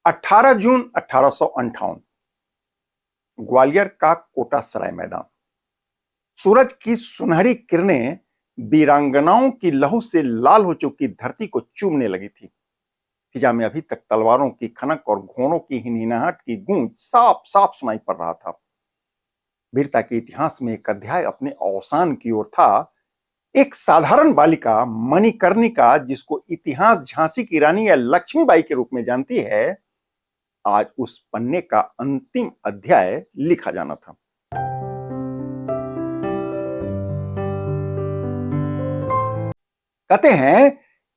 18 जून 1858 ग्वालियर का कोटा सराय मैदान। सूरज की सुनहरी किरणें वीरांगनाओं की लहू से लाल हो चुकी धरती को चूमने लगी थी। फिजा में अभी तक तलवारों की खनक और घोड़ों की हिनहिनाहट की गूंज साफ साफ सुनाई पड़ रहा था। वीरता के इतिहास में एक अध्याय अपने अवसान की ओर था। एक साधारण बालिका मणिकर्णिका, जिसको इतिहास झांसी की रानी या लक्ष्मीबाई के रूप में जानती है, आज उस पन्ने का अंतिम अध्याय लिखा जाना था। कहते हैं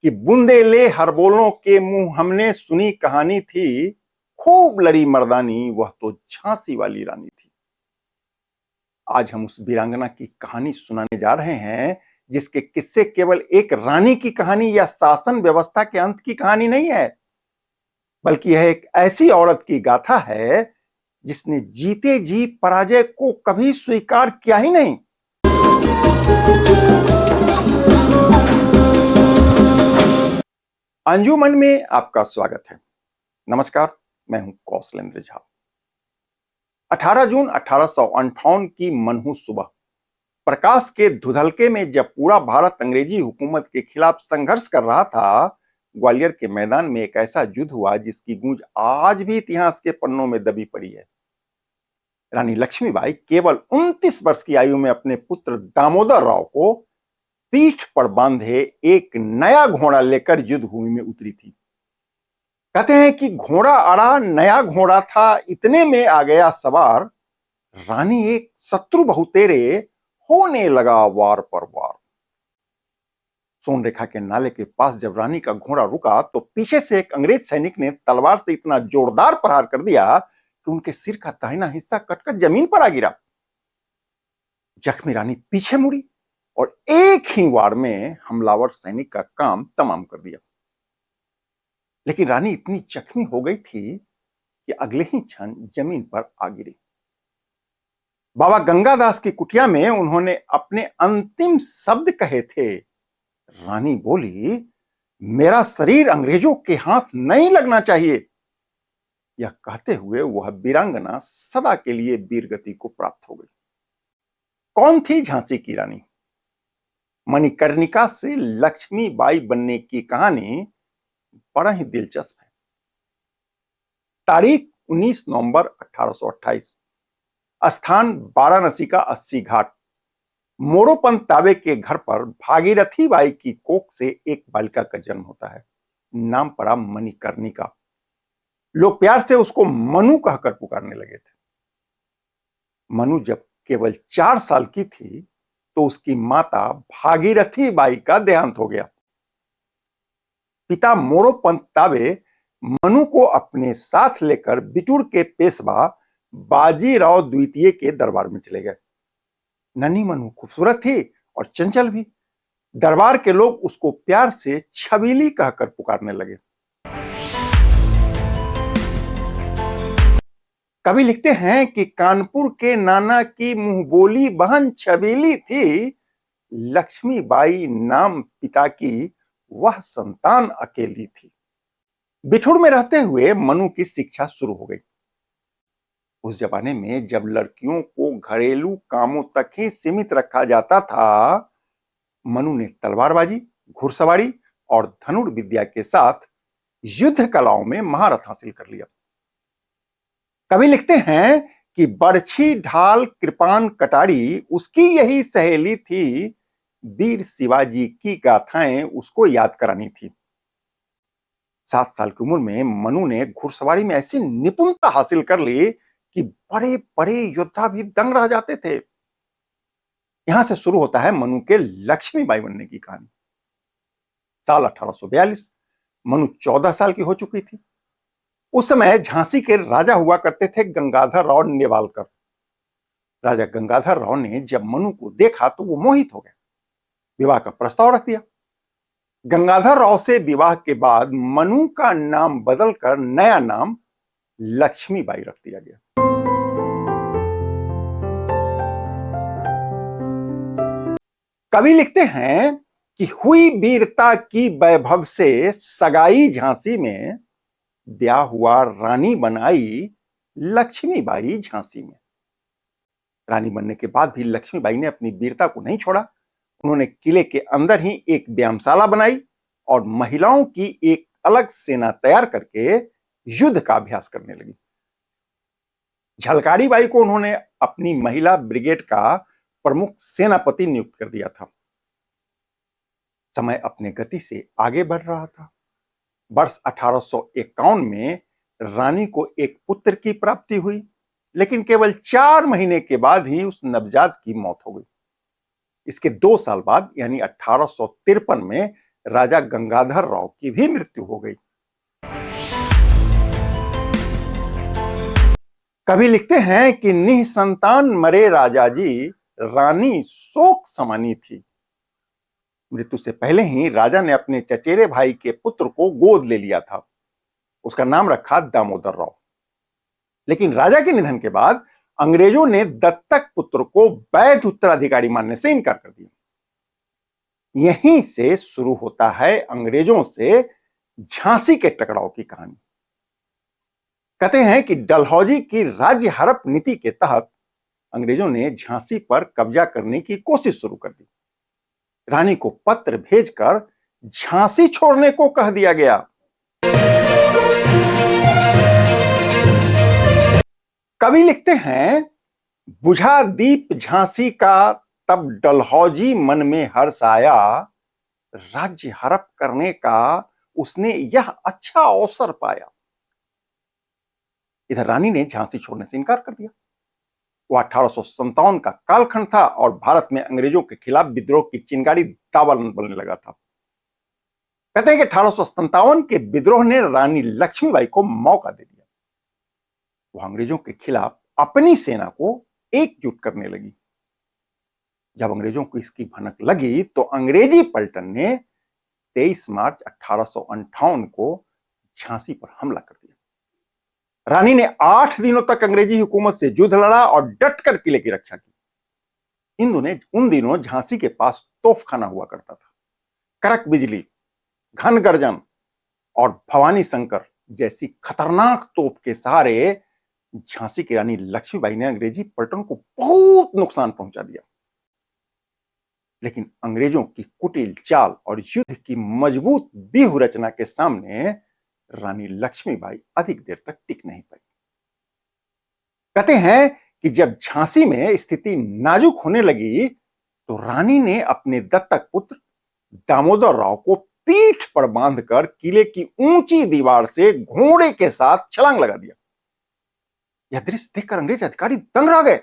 कि बुंदेले हरबोलों के मुंह हमने सुनी कहानी थी, खूब लड़ी मर्दानी वह तो झांसी वाली रानी थी। आज हम उस वीरांगना की कहानी सुनाने जा रहे हैं, जिसके किस्से केवल एक रानी की कहानी या शासन व्यवस्था के अंत की कहानी नहीं है, बल्कि यह एक ऐसी औरत की गाथा है जिसने जीते जी पराजय को कभी स्वीकार किया ही नहीं। अंजुमन में आपका स्वागत है। नमस्कार, मैं हूं कौशलेंद्र झा। 18 जून 1858 की मनहूस सुबह, प्रकाश के धुंधलके में जब पूरा भारत अंग्रेजी हुकूमत के खिलाफ संघर्ष कर रहा था, ग्वालियर के मैदान में एक ऐसा युद्ध हुआ जिसकी गूंज आज भी इतिहास के पन्नों में दबी पड़ी है। रानी लक्ष्मीबाई केवल 29 वर्ष की आयु में अपने पुत्र दामोदर राव को पीठ पर बांधे एक नया घोड़ा लेकर युद्ध भूमि में उतरी थी। कहते हैं कि घोड़ा अड़ा, नया घोड़ा था, इतने में आ गया सवार। रानी एक शत्रु बहुतेरे, होने लगा वार पर वार। सोनरेखा के नाले के पास जब रानी का घोड़ा रुका तो पीछे से एक अंग्रेज सैनिक ने तलवार से इतना जोरदार प्रहार कर दिया कि उनके सिर का दाहिना हिस्सा कटकर जमीन पर आ गिरा। जख्मी रानी पीछे मुड़ी और एक ही वार में हमलावर सैनिक का काम तमाम कर दिया। लेकिन रानी इतनी जख्मी हो गई थी कि अगले ही क्षण जमीन पर आ गिरी। बाबा गंगादास की कुटिया में उन्होंने अपने अंतिम शब्द कहे थे। रानी बोली, मेरा शरीर अंग्रेजों के हाथ नहीं लगना चाहिए। यह कहते हुए वह वीरांगना सदा के लिए वीरगति को प्राप्त हो गई। कौन थी झांसी की रानी? मणिकर्णिका से लक्ष्मीबाई बनने की कहानी बड़ा ही दिलचस्प है। तारीख 19 नवंबर 1828, स्थान वाराणसी का 80 घाट। मोरोपंत ताबे के घर पर भागीरथी बाई की कोख से एक बालिका का जन्म होता है। नाम पड़ा मणिकर्णिका। लोग प्यार से उसको मनु कहकर पुकारने लगे थे। मनु जब केवल 4 साल की थी तो उसकी माता भागीरथी बाई का देहांत हो गया। पिता मोरोपंत ताबे मनु को अपने साथ लेकर बिटूर के पेशवा बाजीराव द्वितीय के दरबार में चले गए। नन्ही मनु खूबसूरत थी और चंचल भी। दरबार के लोग उसको प्यार से छबीली कहकर पुकारने लगे। कवि लिखते हैं कि कानपुर के नाना की मुंहबोली बहन छबीली थी, लक्ष्मीबाई नाम पिता की वह संतान अकेली थी। बिठूर में रहते हुए मनु की शिक्षा शुरू हो गई। उस जमाने में जब लड़कियों को घरेलू कामों तक ही सीमित रखा जाता था, मनु ने तलवारबाजी, घुड़सवारी और धनुर्विद्या के साथ युद्ध कलाओं में महारत हासिल कर लिया। कवि लिखते हैं कि बरछी, ढाल, कृपान, कटारी उसकी यही सहेली थी। वीर शिवाजी की गाथाएं उसको याद करानी थी। 7 साल की उम्र में मनु ने घुड़सवारी में ऐसी निपुणता हासिल कर ली कि बड़े बड़े योद्धा भी दंग रह जाते थे। यहां से शुरू होता है मनु के लक्ष्मीबाई बनने की कहानी। साल 1842, मनु 14 साल की हो चुकी थी। उस समय झांसी के राजा हुआ करते थे गंगाधर राव नेवालकर। राजा गंगाधर राव ने जब मनु को देखा तो वो मोहित हो गए। विवाह का प्रस्ताव रख दिया। गंगाधर राव से विवाह के बाद मनु का नाम बदलकर नया नाम लक्ष्मीबाई रख दिया गया। कवि लिखते हैं कि हुई वीरता की वैभव से सगाई झांसी में, ब्याह हुआ रानी बनाई लक्ष्मीबाई झांसी में। रानी बनने के बाद भी लक्ष्मीबाई ने अपनी वीरता को नहीं छोड़ा। उन्होंने किले के अंदर ही एक व्यायामशाला बनाई और महिलाओं की एक अलग सेना तैयार करके युद्ध का अभ्यास करने लगी। झलकारी बाई को उन्होंने अपनी महिला ब्रिगेड का प्रमुख सेनापति नियुक्त कर दिया था। समय अपने गति से आगे बढ़ रहा था। वर्ष 1851 में रानी को एक पुत्र की प्राप्ति हुई, लेकिन केवल 4 महीने के बाद ही उस नवजात की मौत हो गई। इसके 2 साल बाद यानी 1853 में राजा गंगाधर राव की भी मृत्यु हो गई। कवि लिखते हैं कि निसंतान मरे राजा जी, रानी शोक समानी थी। मृत्यु से पहले ही राजा ने अपने चचेरे भाई के पुत्र को गोद ले लिया था। उसका नाम रखा दामोदर राव। लेकिन राजा के निधन के बाद अंग्रेजों ने दत्तक पुत्र को वैध उत्तराधिकारी मानने से इनकार कर दिया। यहीं से शुरू होता है अंग्रेजों से झांसी के टकराव की कहानी। कहते हैं कि डलहौजी की राज्य हड़प नीति के तहत अंग्रेजों ने झांसी पर कब्जा करने की कोशिश शुरू कर दी। रानी को पत्र भेजकर झांसी छोड़ने को कह दिया गया। कवि लिखते हैं, बुझा दीप झांसी का तब डलहौजी मन में हर्ष आया, राज्य हड़प करने का उसने यह अच्छा अवसर पाया। इधर रानी ने झांसी छोड़ने से इनकार कर दिया। वो 1857 का कालखंड था और भारत में अंग्रेजों के खिलाफ विद्रोह की चिंगारी दावा बनने लगा था। कहते हैं कि 1857 के विद्रोह ने रानी लक्ष्मीबाई को मौका दे दिया। वो अंग्रेजों के खिलाफ अपनी सेना को एकजुट करने लगी। जब अंग्रेजों को इसकी भनक लगी तो अंग्रेजी पलटन ने 23 मार्च 1858 को झांसी पर हमला कर दिया। रानी ने 8 दिनों तक अंग्रेजी हुकूमत से युद्ध लड़ा और डटकर किले की रक्षा की। उन दिनों झांसी के पास तोपखाना हुआ करता था। कड़क बिजली, घन गर्जन और भवानी शंकर जैसी खतरनाक तोप के सहारे झांसी की रानी लक्ष्मीबाई ने अंग्रेजी पलटन को बहुत नुकसान पहुंचा दिया। लेकिन अंग्रेजों की कुटिल चाल और युद्ध की मजबूत व्यूह रचना के सामने रानी लक्ष्मीबाई अधिक देर तक टिक नहीं पाई। कहते हैं कि जब झांसी में स्थिति नाजुक होने लगी तो रानी ने अपने दत्तक पुत्र दामोदर राव को पीठ पर बांधकर किले की ऊंची दीवार से घोड़े के साथ छलांग लगा दिया। यह दृश्य देखकर अंग्रेज अधिकारी दंग रह गए।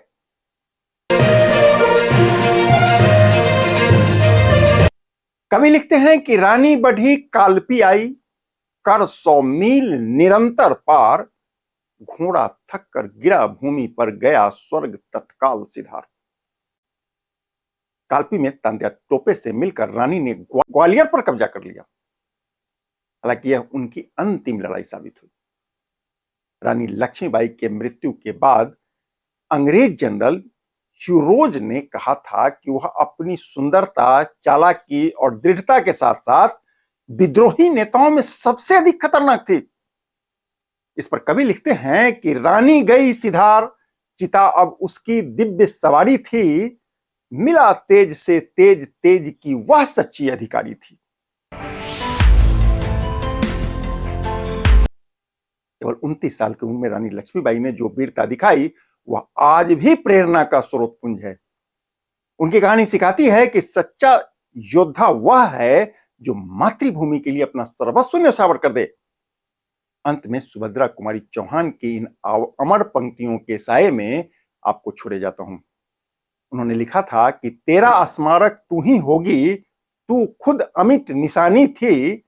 कवि लिखते हैं कि रानी बढ़ी कालपी आई, कर 100 मील निरंतर पार, घोड़ा थक कर गिरा भूमि पर, गया स्वर्ग तत्काल सिधार। कालपी में तांत्या टोपे से मिलकर रानी ने ग्वालियर पर कब्जा कर लिया। हालांकि यह उनकी अंतिम लड़ाई साबित हुई। रानी लक्ष्मीबाई के मृत्यु के बाद अंग्रेज जनरल ह्यूरोज ने कहा था कि वह अपनी सुंदरता, चालाकी और दृढ़ता के साथ साथ विद्रोही नेताओं में सबसे अधिक खतरनाक थी। इस पर कवि लिखते हैं कि रानी गई सिधार, चिता अब उसकी दिव्य सवारी थी, मिला तेज से तेज, तेज की वह सच्ची अधिकारी थी। केवल 29 साल की उम्र में रानी लक्ष्मीबाई ने जो वीरता दिखाई वह आज भी प्रेरणा का स्रोत पुंज है। उनकी कहानी सिखाती है कि सच्चा योद्धा वह है जो मातृभूमि के लिए अपना सर्वस्व न्यौछावर कर दे। अंत में सुभद्रा कुमारी चौहान की इन अमर पंक्तियों के साये में आपको छोड़े जाता हूं। उन्होंने लिखा था कि तेरा स्मारक तू ही होगी, तू खुद अमिट निशानी थी,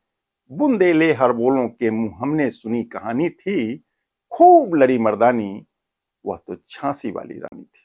बुंदेले हर बोलों के मुंह हमने सुनी कहानी थी, खूब लड़ी मर्दानी, वह तो झांसी वाली रानी थी।